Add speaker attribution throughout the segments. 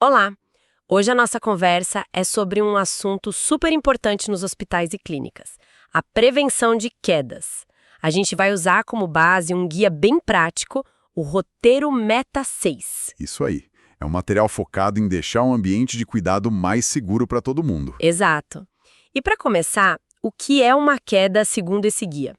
Speaker 1: Olá! Hoje a nossa conversa é sobre um assunto super importante nos hospitais e clínicas: a prevenção de quedas. A gente vai usar como base um guia bem prático, o Roteiro Meta 6.
Speaker 2: Isso aí. É um material focado em deixar um ambiente de cuidado mais seguro para todo mundo.
Speaker 1: Exato. E para começar, o que é uma queda segundo esse guia?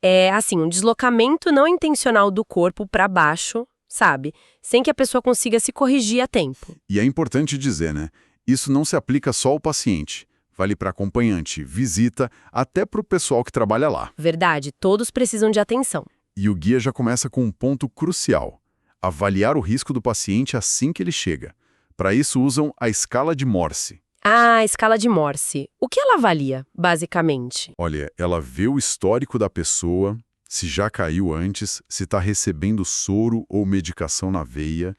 Speaker 1: É, assim, um deslocamento não intencional do corpo para baixo, sabe? Sem que a pessoa consiga se corrigir a tempo.
Speaker 2: E é importante dizer, né? Isso não se aplica só ao paciente. Vale para acompanhante, visita, até para o pessoal que trabalha lá.
Speaker 1: Verdade, todos precisam de atenção.
Speaker 2: E o guia já começa com um ponto crucial: avaliar o risco do paciente assim que ele chega. Para isso usam a escala de Morse.
Speaker 1: Ah, a escala de Morse. O que ela avalia, basicamente?
Speaker 2: Olha, ela vê o histórico da pessoa, se já caiu antes, se está recebendo soro ou medicação na veia,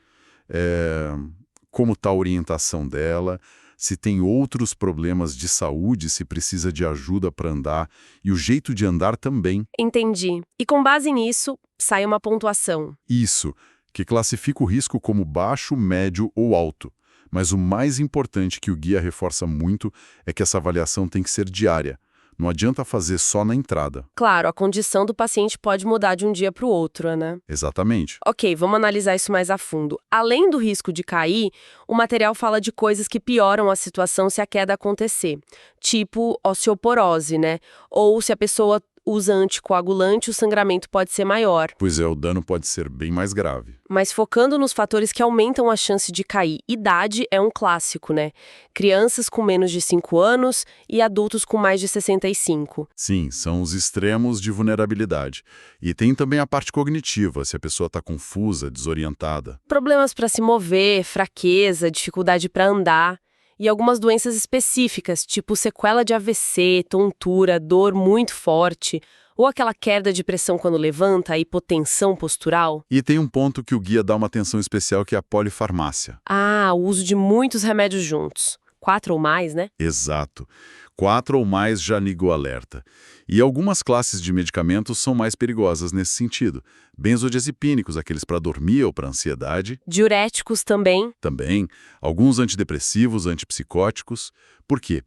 Speaker 2: como está a orientação dela, se tem outros problemas de saúde, se precisa de ajuda para andar, e o jeito de andar também.
Speaker 1: Entendi. E com base nisso, sai uma pontuação.
Speaker 2: Isso, que classifica o risco como baixo, médio ou alto. Mas o mais importante que o guia reforça muito é que essa avaliação tem que ser diária. Não adianta fazer só na entrada.
Speaker 1: Claro, a condição do paciente pode mudar de um dia para o outro, né?
Speaker 2: Exatamente.
Speaker 1: Ok, vamos analisar isso mais a fundo. Além do risco de cair, o material fala de coisas que pioram a situação se a queda acontecer. Tipo osteoporose, né? Ou se a pessoa usa anticoagulante, o sangramento pode ser maior.
Speaker 2: Pois é, o dano pode ser bem mais grave.
Speaker 1: Mas focando nos fatores que aumentam a chance de cair, idade é um clássico, né? Crianças com menos de 5 anos e adultos com mais de 65.
Speaker 2: Sim, são os extremos de vulnerabilidade. E tem também a parte cognitiva, se a pessoa está confusa, desorientada.
Speaker 1: Problemas para se mover, fraqueza, dificuldade para andar. E algumas doenças específicas, tipo sequela de AVC, tontura, dor muito forte, ou aquela queda de pressão quando levanta, a hipotensão postural.
Speaker 2: E tem um ponto que o guia dá uma atenção especial, que é a polifarmácia.
Speaker 1: Ah, o uso de muitos remédios juntos. 4 ou mais, né?
Speaker 2: Exato. 4 ou mais já liga o alerta. E algumas classes de medicamentos são mais perigosas nesse sentido. Benzodiazepínicos, aqueles para dormir ou para ansiedade.
Speaker 1: Diuréticos também.
Speaker 2: Também. Alguns antidepressivos, antipsicóticos. Por quê?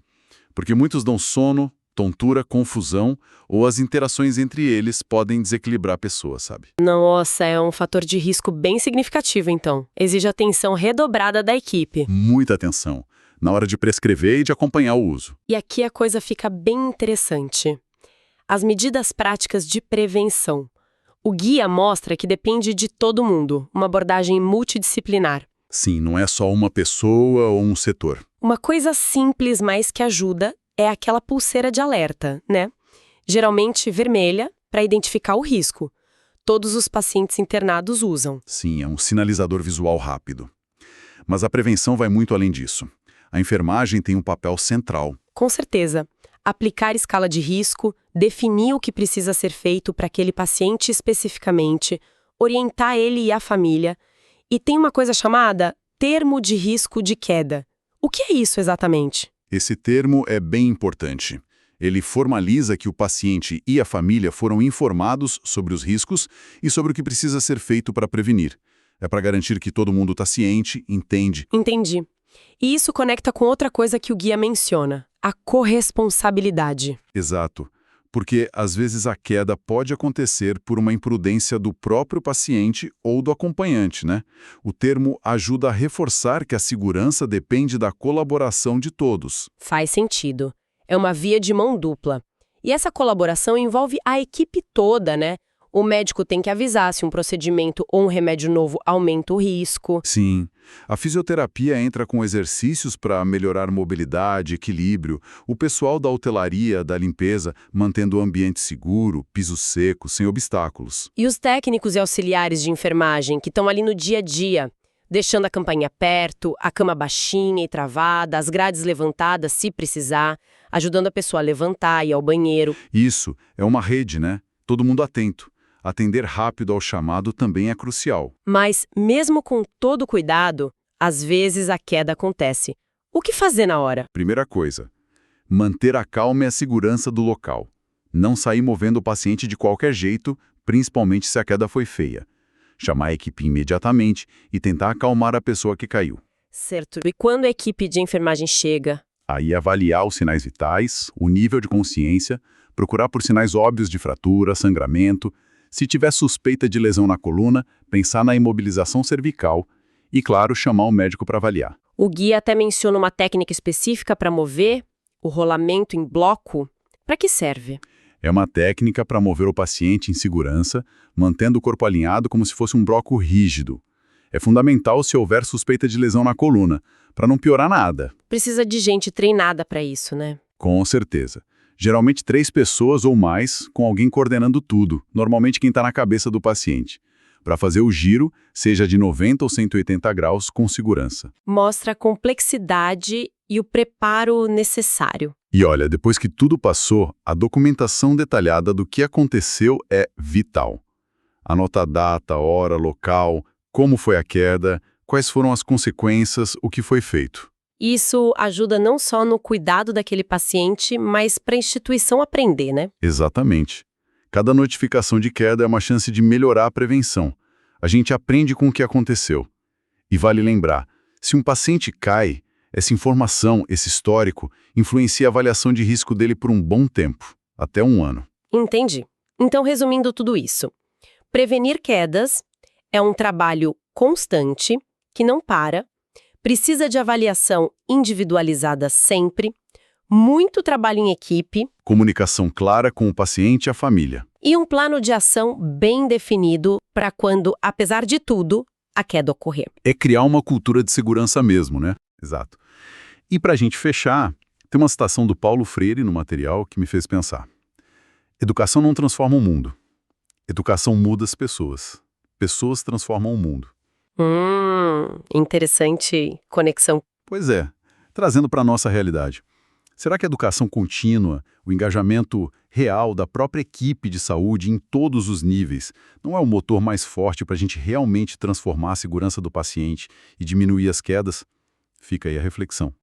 Speaker 2: Porque muitos dão sono, tontura, confusão, ou as interações entre eles podem desequilibrar a pessoa, sabe?
Speaker 1: Nossa, é um fator de risco bem significativo, então. Exige atenção redobrada da equipe.
Speaker 2: Muita atenção na hora de prescrever e de acompanhar o uso.
Speaker 1: E aqui a coisa fica bem interessante. As medidas práticas de prevenção. O guia mostra que depende de todo mundo, uma abordagem multidisciplinar.
Speaker 2: Sim, não é só uma pessoa ou um setor.
Speaker 1: Uma coisa simples, mas que ajuda, é aquela pulseira de alerta, né? Geralmente vermelha, para identificar o risco. Todos os pacientes internados usam.
Speaker 2: Sim, é um sinalizador visual rápido. Mas a prevenção vai muito além disso. A enfermagem tem um papel central.
Speaker 1: Com certeza. Aplicar escala de risco, definir o que precisa ser feito para aquele paciente especificamente, orientar ele e a família. E tem uma coisa chamada termo de risco de queda. O que é isso exatamente?
Speaker 2: Esse termo é bem importante. Ele formaliza que o paciente e a família foram informados sobre os riscos e sobre o que precisa ser feito para prevenir. É para garantir que todo mundo está ciente, entende.
Speaker 1: Entendi. E isso conecta com outra coisa que o guia menciona, a corresponsabilidade.
Speaker 2: Exato. Porque, às vezes, a queda pode acontecer por uma imprudência do próprio paciente ou do acompanhante, né? O termo ajuda a reforçar que a segurança depende da colaboração de todos.
Speaker 1: Faz sentido. É uma via de mão dupla. E essa colaboração envolve a equipe toda, né? O médico tem que avisar se um procedimento ou um remédio novo aumenta o risco.
Speaker 2: Sim. A fisioterapia entra com exercícios para melhorar mobilidade, equilíbrio. O pessoal da hotelaria, da limpeza, mantendo o ambiente seguro, piso seco, sem obstáculos.
Speaker 1: E os técnicos e auxiliares de enfermagem que estão ali no dia a dia, deixando a campainha perto, a cama baixinha e travada, as grades levantadas se precisar, ajudando a pessoa a levantar e ir ao banheiro.
Speaker 2: Isso, é uma rede, né? Todo mundo atento. Atender rápido ao chamado também é crucial.
Speaker 1: Mas, mesmo com todo cuidado, às vezes a queda acontece. O que fazer na hora?
Speaker 2: Primeira coisa, manter a calma e a segurança do local. Não sair movendo o paciente de qualquer jeito, principalmente se a queda foi feia. Chamar a equipe imediatamente e tentar acalmar a pessoa que caiu.
Speaker 1: Certo. E quando a equipe de enfermagem chega?
Speaker 2: Aí avaliar os sinais vitais, o nível de consciência, procurar por sinais óbvios de fratura, sangramento. Se tiver suspeita de lesão na coluna, pensar na imobilização cervical e, claro, chamar o médico para avaliar.
Speaker 1: O guia até menciona uma técnica específica para mover o rolamento em bloco. Para que serve?
Speaker 2: É uma técnica para mover o paciente em segurança, mantendo o corpo alinhado como se fosse um bloco rígido. É fundamental se houver suspeita de lesão na coluna, para não piorar nada.
Speaker 1: Precisa de gente treinada para isso, né?
Speaker 2: Com certeza. Geralmente 3 pessoas ou mais, com alguém coordenando tudo, normalmente quem está na cabeça do paciente, para fazer o giro, seja de 90 ou 180 graus, com segurança.
Speaker 1: Mostra a complexidade e o preparo necessário.
Speaker 2: E olha, depois que tudo passou, a documentação detalhada do que aconteceu é vital. Anota a data, hora, local, como foi a queda, quais foram as consequências, o que foi feito.
Speaker 1: Isso ajuda não só no cuidado daquele paciente, mas para a instituição aprender, né?
Speaker 2: Exatamente. Cada notificação de queda é uma chance de melhorar a prevenção. A gente aprende com o que aconteceu. E vale lembrar, se um paciente cai, essa informação, esse histórico, influencia a avaliação de risco dele por um bom tempo, até 1 ano.
Speaker 1: Entendi. Então, resumindo tudo isso, prevenir quedas é um trabalho constante, que não para, precisa de avaliação individualizada sempre, muito trabalho em equipe,
Speaker 2: Comunicação clara com o paciente e a família.
Speaker 1: e um plano de ação bem definido para quando, apesar de tudo, a queda ocorrer.
Speaker 2: É criar uma cultura de segurança mesmo, né? Exato. E para a gente fechar, tem uma citação do Paulo Freire no material que me fez pensar. Educação não transforma o mundo. Educação muda as pessoas. Pessoas transformam o mundo.
Speaker 1: Interessante conexão.
Speaker 2: Pois é, trazendo para a nossa realidade. Será que a educação contínua, o engajamento real da própria equipe de saúde em todos os níveis, não é o motor mais forte para a gente realmente transformar a segurança do paciente e diminuir as quedas? Fica aí a reflexão.